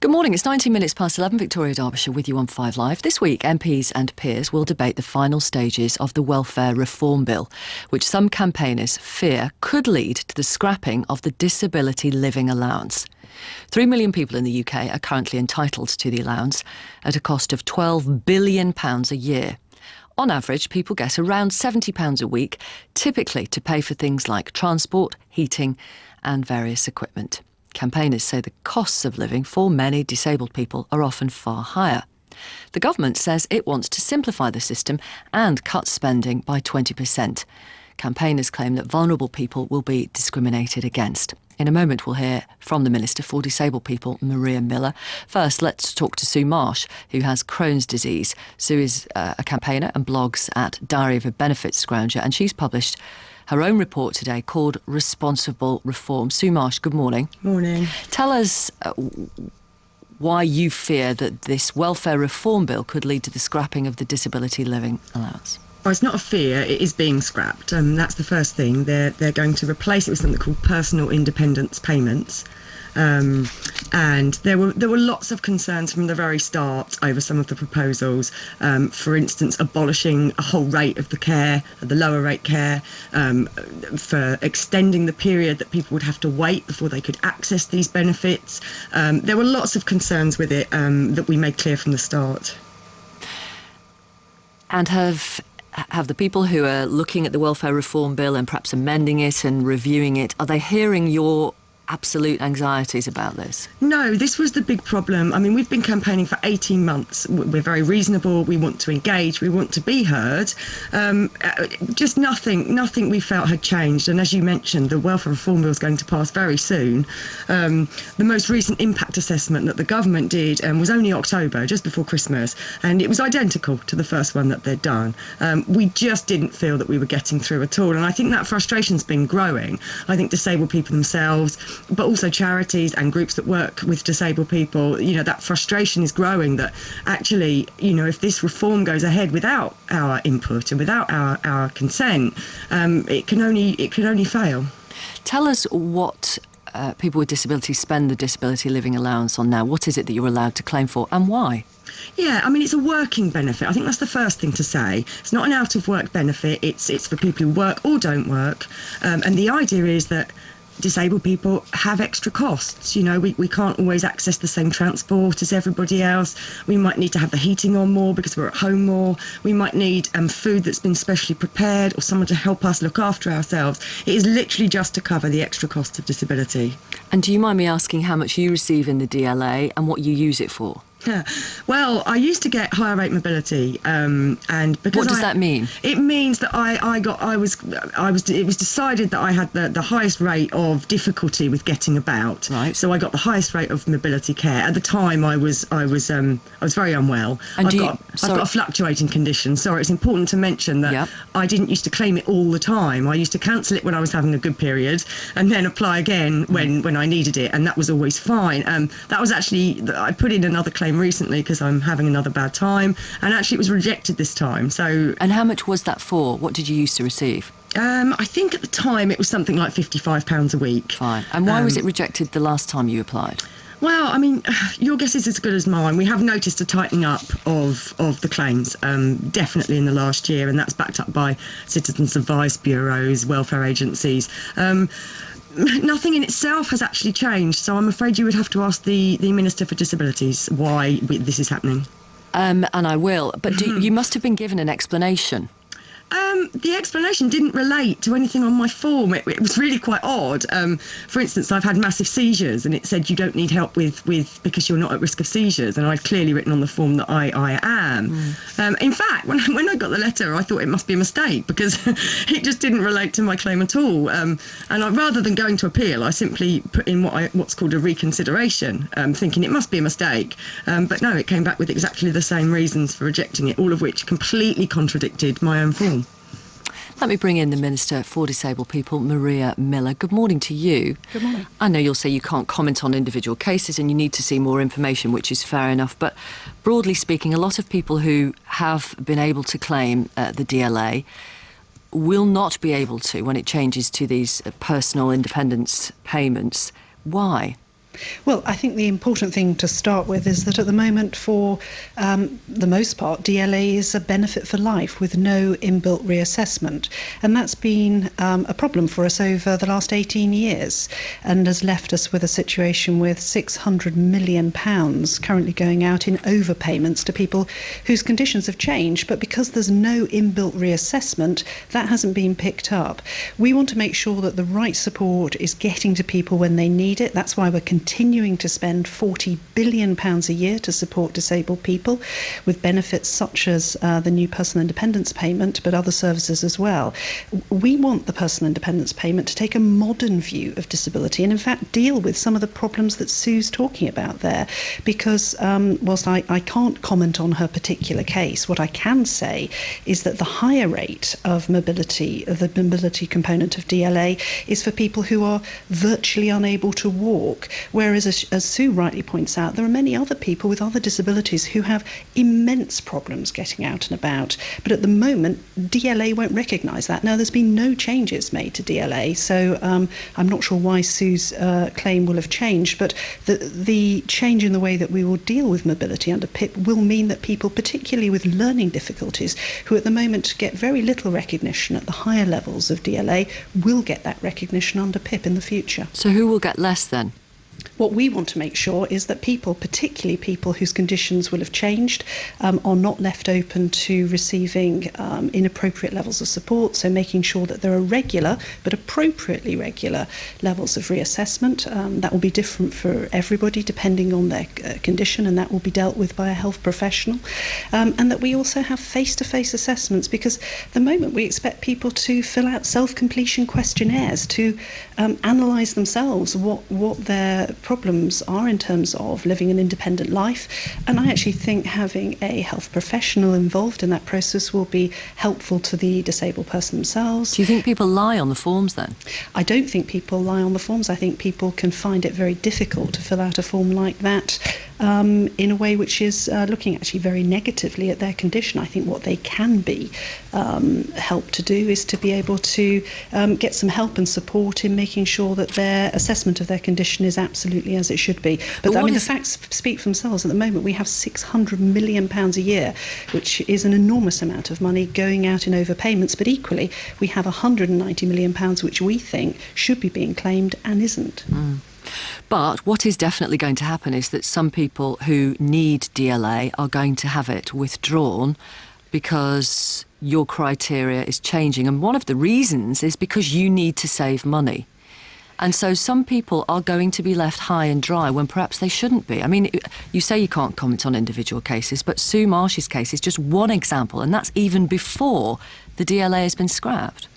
Good morning, it's 19 minutes past 11, Victoria Derbyshire with you on 5 Live. This week, MPs and peers will debate the final stages of the Welfare Reform Bill, which some campaigners fear could lead to the scrapping of the Disability Living Allowance. 3 million people in the UK are currently entitled to the allowance at a cost of £12 billion a year. On average, people get around £70 a week, typically to pay for things like transport, heating and various equipment. Campaigners say the costs of living for many disabled people are often far higher. The government says it wants to simplify the system and cut spending by 20%. Campaigners claim that vulnerable people will be discriminated against. In a moment, we'll hear from the Minister for Disabled People, Maria Miller. First, let's talk to Sue Marsh, who has Crohn's disease. Sue is a campaigner and blogs at Diary of a Benefit Scrounger, and she's published her own report today called Responsible Reform. Sue Marsh, good morning. Morning. Tell us why you fear that this welfare reform bill could lead to the scrapping of the Disability Living Allowance. Well, it's not a fear, it is being scrapped. That's the first thing. They're going to replace it with something called personal independence payments. And there were lots of concerns from the very start over some of the proposals. For instance, abolishing a whole rate of the care, the lower rate care, for extending the period that people would have to wait before they could access these benefits. There were lots of concerns with it that we made clear from the start. And have the people who are looking at the welfare reform bill and perhaps amending it and reviewing it, are they hearing your absolute anxieties about this? No, this was the big problem. I mean, we've been campaigning for 18 months. We're very reasonable. We want to engage. We want to be heard. Just nothing we felt had changed. And as you mentioned, the welfare reform bill is going to pass very soon. The most recent impact assessment that the government did was only October, just before Christmas, and it was identical to the first one that they'd done. We just didn't feel that we were getting through at all. And I think that frustration's been growing. I think disabled people themselves, but also charities and groups that work with disabled people, that frustration is growing that actually, if this reform goes ahead without our input and without our consent, it can only fail. Tell us what people with disabilities spend the Disability Living Allowance on now. What is it that you're allowed to claim for and why? Yeah, I mean, it's a working benefit. I think that's the first thing to say. It's not an out-of-work benefit. It's for people who work or don't work. And the idea is that disabled people have extra costs. We can't always access the same transport as everybody else. We might need to have the heating on more because we're at home more. We might need food that's been specially prepared or someone to help us look after ourselves. It is literally just to cover the extra costs of disability. And do you mind me asking how much you receive in the DLA and what you use it for? Well, I used to get higher rate mobility, and because what does that mean? It means that it was decided that I had the highest rate of difficulty with getting about. Right. So I got the highest rate of mobility care. At the time, I was very unwell. And I've got a fluctuating condition. Sorry, it's important to mention that I didn't used to claim it all the time. I used to cancel it when I was having a good period, and then apply again when I needed it, and that was always fine. That was actually I put in another claim recently because I'm having another bad time, and actually it was rejected this time. So, and how much was that for? What did you used to receive? I think at the time it was something like £55 a week. Fine. And why was it rejected the last time you applied? Well, I mean, your guess is as good as mine. We have noticed a tightening up of the claims, definitely in the last year, and that's backed up by citizens' advice bureaus, welfare agencies. Nothing in itself has actually changed, so I'm afraid you would have to ask the Minister for Disabilities why this is happening. And I will, but you must have been given an explanation. The explanation didn't relate to anything on my form. It was really quite odd. For instance, I've had massive seizures, and it said you don't need help with because you're not at risk of seizures, and I'd clearly written on the form that I am. In fact, when I got the letter, I thought it must be a mistake because it just didn't relate to my claim at all. And rather than going to appeal, I simply put in what's called a reconsideration, thinking it must be a mistake. But no, it came back with exactly the same reasons for rejecting it, all of which completely contradicted my own form. Let me bring in the Minister for Disabled People, Maria Miller. Good morning to you. Good morning. I know you'll say you can't comment on individual cases and you need to see more information, which is fair enough. But broadly speaking, a lot of people who have been able to claim the DLA will not be able to when it changes to these personal independence payments. Why? Well, I think the important thing to start with is that at the moment, for the most part, DLA is a benefit for life with no inbuilt reassessment. And that's been a problem for us over the last 18 years and has left us with a situation with £600 million currently going out in overpayments to people whose conditions have changed. But because there's no inbuilt reassessment, that hasn't been picked up. We want to make sure that the right support is getting to people when they need it. That's why we're continuing to spend £40 billion a year to support disabled people with benefits such as the new personal independence payment, but other services as well. We want the personal independence payment to take a modern view of disability and in fact deal with some of the problems that Sue's talking about there, because whilst I can't comment on her particular case, what I can say is that the higher rate of mobility, the mobility component of DLA, is for people who are virtually unable to walk. Whereas, as Sue rightly points out, there are many other people with other disabilities who have immense problems getting out and about. But at the moment, DLA won't recognise that. Now, there's been no changes made to DLA, so I'm not sure why Sue's claim will have changed. But the change in the way that we will deal with mobility under PIP will mean that people, particularly with learning difficulties, who at the moment get very little recognition at the higher levels of DLA, will get that recognition under PIP in the future. So who will get less then? What we want to make sure is that people, particularly people whose conditions will have changed, are not left open to receiving inappropriate levels of support. So making sure that there are regular, but appropriately regular levels of reassessment. That will be different for everybody depending on their condition, and that will be dealt with by a health professional. And that we also have face-to-face assessments, because the moment we expect people to fill out self-completion questionnaires to analyse themselves what their problems are in terms of living an independent life. And I actually think having a health professional involved in that process will be helpful to the disabled person themselves. Do you think people lie on the forms then? I don't think people lie on the forms. I think people can find it very difficult to fill out a form like that in a way which is looking actually very negatively at their condition. I think what they can be helped to do is to be able to get some help and support in making sure that their assessment of their condition is absolutely as it should be. But I mean, the facts speak for themselves. At the moment, we have £600 million a year, which is an enormous amount of money going out in overpayments. But equally, we have £190 million, which we think should be being claimed and isn't. Mm. But what is definitely going to happen is that some people who need DLA are going to have it withdrawn because your criteria is changing. And one of the reasons is because you need to save money. And so some people are going to be left high and dry when perhaps they shouldn't be. I mean, you say you can't comment on individual cases, but Sue Marsh's case is just one example, and that's even before the DLA has been scrapped.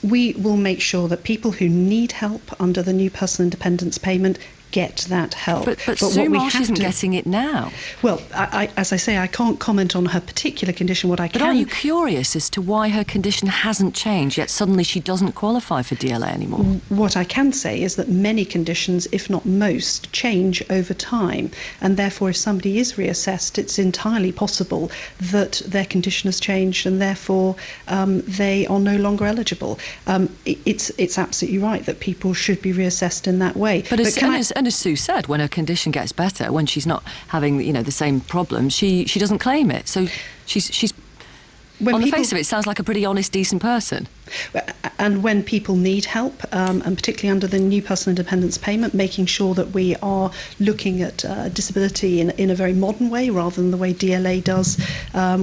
We will make sure that people who need help under the new personal independence payment get that help. But Sue Marsh isn't getting it now. Well, as I say, I can't comment on her particular condition. What I can... But are you curious as to why her condition hasn't changed, yet suddenly she doesn't qualify for DLA anymore? What I can say is that many conditions, if not most, change over time. And therefore, if somebody is reassessed, it's entirely possible that their condition has changed and therefore they are no longer eligible. It's absolutely right that people should be reassessed in that way. But as Sue said, when her condition gets better, when she's not having the same problems, she doesn't claim it. So she's on the face of it, sounds like a pretty honest, decent person. And when people need help, and particularly under the new personal independence payment, making sure that we are looking at disability in a very modern way rather than the way DLA does,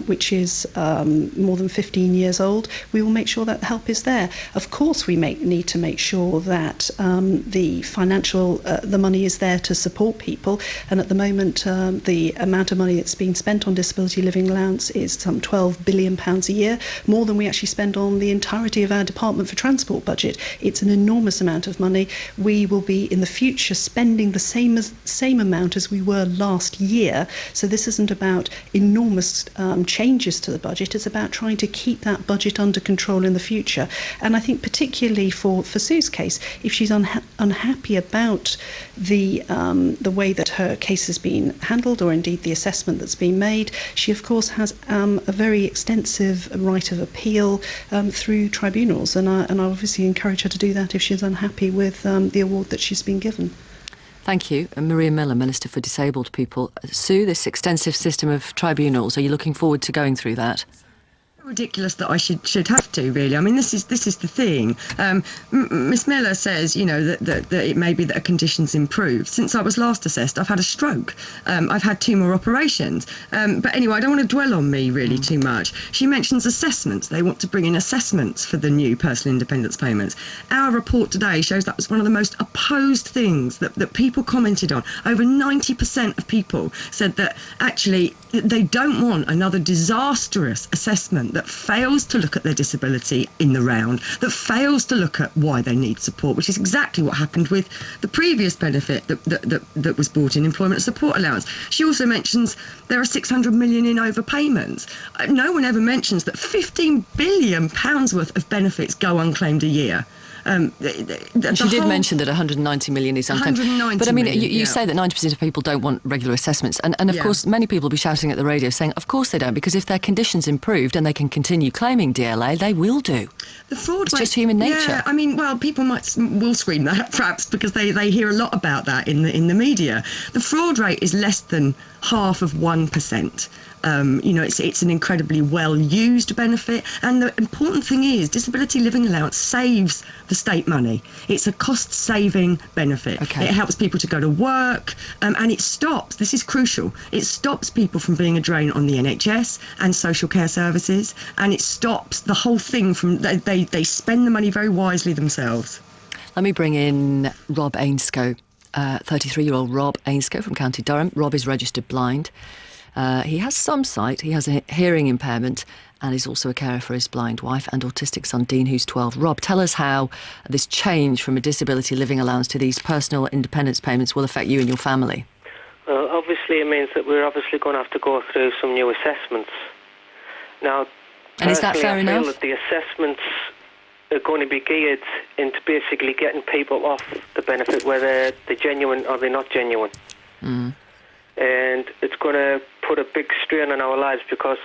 which is more than 15 years old, we will make sure that help is there. Of course, we need to make sure that the financial, the money is there to support people. And at the moment, the amount of money that's being spent on disability living allowance is some £12 billion a year, more than we actually spend on the entirety of our Department for Transport budget. It's an enormous amount of money. We will be in the future spending the same amount as we were last year. So this isn't about enormous changes to the budget. It's about trying to keep that budget under control in the future. And I think particularly for Sue's case, if she's unhappy about the way that her case has been handled, or indeed the assessment that's been made, she of course has a very extensive right of appeal through tribunals, and I obviously encourage her to do that if she's unhappy with the award that she's been given. Thank you. Maria Miller, Minister for Disabled People. Sue, this extensive system of tribunals, are you looking forward to going through that? Ridiculous that I should have to, really. I mean, this is the thing. Miss Miller says, that it may be that a condition's improved. Since I was last assessed, I've had a stroke. I've had 2 more operations. But anyway, I don't want to dwell on me really too much. She mentions assessments. They want to bring in assessments for the new personal independence payments. Our report today shows that was one of the most opposed things that people commented on. Over 90% of people said that actually they don't want another disastrous assessment that fails to look at their disability in the round, that fails to look at why they need support, which is exactly what happened with the previous benefit that was brought in, employment support allowance. She also mentions there are 600 million in overpayments. No one ever mentions that 15 billion pounds worth of benefits go unclaimed a year. She did mention that 190 million is unclaimed. 190 but I mean, million, you say that 90% of people don't want regular assessments. And of course, many people will be shouting at the radio saying, of course they don't, because if their conditions improved and they can continue claiming DLA, they will do. The fraud it's just human nature. Yeah, I mean, well, people will scream that perhaps because they hear a lot about that in the media. The fraud rate is less than half of 1%. It's an incredibly well used benefit, and the important thing is disability living allowance saves the state money. It's a cost saving benefit. Okay. It helps people to go to work, and it stops, this is crucial, it stops people from being a drain on the NHS and social care services, and it stops the whole thing from they spend the money very wisely themselves. Let me bring in Rob Ainscoe, 33-year-old Rob Ainscoe from County Durham. Rob is registered blind. He has some sight, he has a hearing impairment, and is also a carer for his blind wife and autistic son Dean, who's 12. Rob, tell us how this change from a disability living allowance to these personal independence payments will affect you and your family. Well, obviously it means that we're obviously going to have to go through some new assessments. Now, and is that fair enough? I feel that the assessments are going to be geared into basically getting people off the benefit, whether they're genuine or they're not genuine. Mm. And it's going to put a big strain on our lives because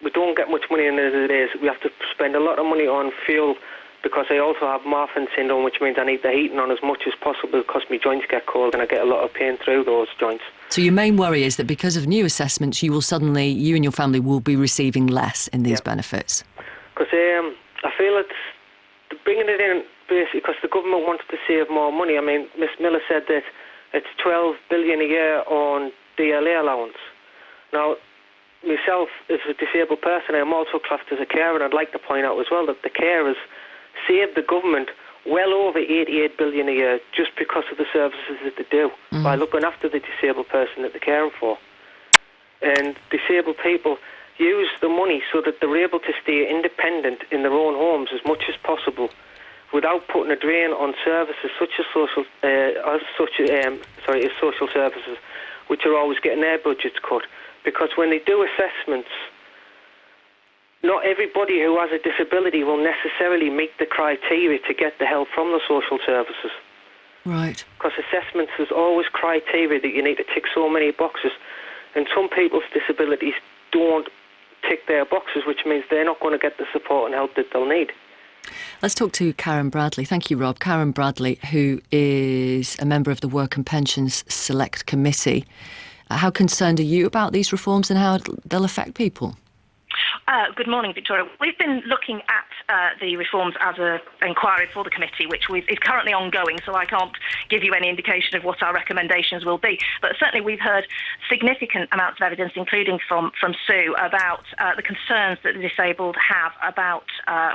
we don't get much money in as it is. We have to spend a lot of money on fuel because I also have Marfan syndrome, which means I need the heating on as much as possible because my joints get cold and I get a lot of pain through those joints. So your main worry is that because of new assessments, you and your family will be receiving less in these benefits? Because I feel it's bringing it in basically because the government wanted to save more money. I mean, Miss Miller said that it's 12 billion a year on DLA allowance. Now, myself, as a disabled person, I'm also classed as a carer, and I'd like to point out as well that the carers saved the government well over 88 billion a year just because of the services that they do by looking after the disabled person that they're caring for. And disabled people use the money so that they're able to stay independent in their own homes as much as possible without putting a drain on services such as social services, which are always getting their budgets cut. Because when they do assessments, not everybody who has a disability will necessarily meet the criteria to get the help from the social services. Right. Because assessments is always criteria that you need to tick so many boxes, and some people's disabilities don't tick their boxes, which means they're not going to get the support and help that they'll need. Let's talk to Karen Bradley. Thank you, Rob. Karen Bradley, who is a member of the Work and Pensions Select Committee. How concerned are you about these reforms and how they'll affect people? Good morning, Victoria. We've been looking at the reforms as an inquiry for the committee, which is currently ongoing, so I can't give you any indication of what our recommendations will be. But certainly we've heard significant amounts of evidence, including from Sue, about the concerns that the disabled have about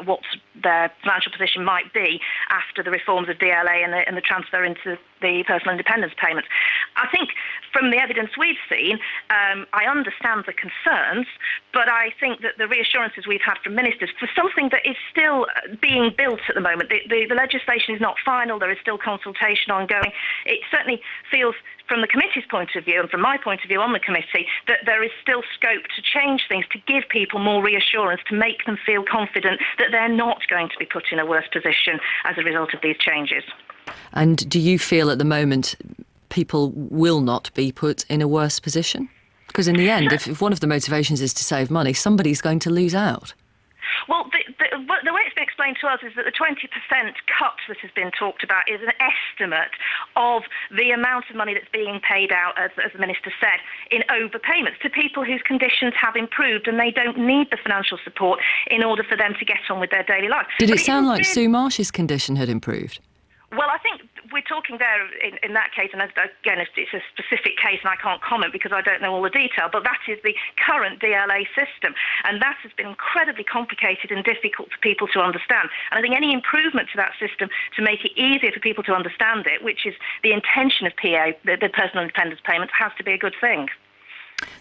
what their financial position might be after the reforms of DLA and the transfer into the personal independence payments. I think from the evidence we've seen, I understand the concerns, but I think that the reassurances we've had from ministers for something that is still being built at the moment, the legislation is not final, there is still consultation ongoing. It certainly feels, from the committee's point of view and from my point of view on the committee, that there is still scope to change things, to give people more reassurance, to make them feel confident that they're not going to be put in a worse position as a result of these changes. And do you feel at the moment people will not be put in a worse position? Because in the end, if one of the motivations is to save money, somebody's going to lose out. Well, the way it's been explained to us is that the 20% cut that has been talked about is an estimate of the amount of money that's being paid out, as the Minister said, in overpayments to people whose conditions have improved and they don't need the financial support in order for them to get on with their daily life. Did it sound like Sue Marsh's condition had improved? Well, I think we're talking there in that case, and again, it's a specific case and I can't comment because I don't know all the detail, but that is the current DLA system. And that has been incredibly complicated and difficult for people to understand. And I think any improvement to that system to make it easier for people to understand it, which is the intention of PA, the personal independence payments, has to be a good thing.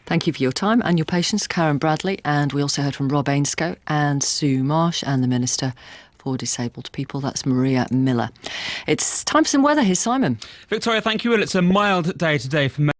Thank you for your time and your patience, Karen Bradley. And we also heard from Rob Ainscough and Sue Marsh and the Minister for Disabled People. That's Maria Miller. It's time for some weather. Here's Simon. Victoria, thank you. Well, it's a mild day today for most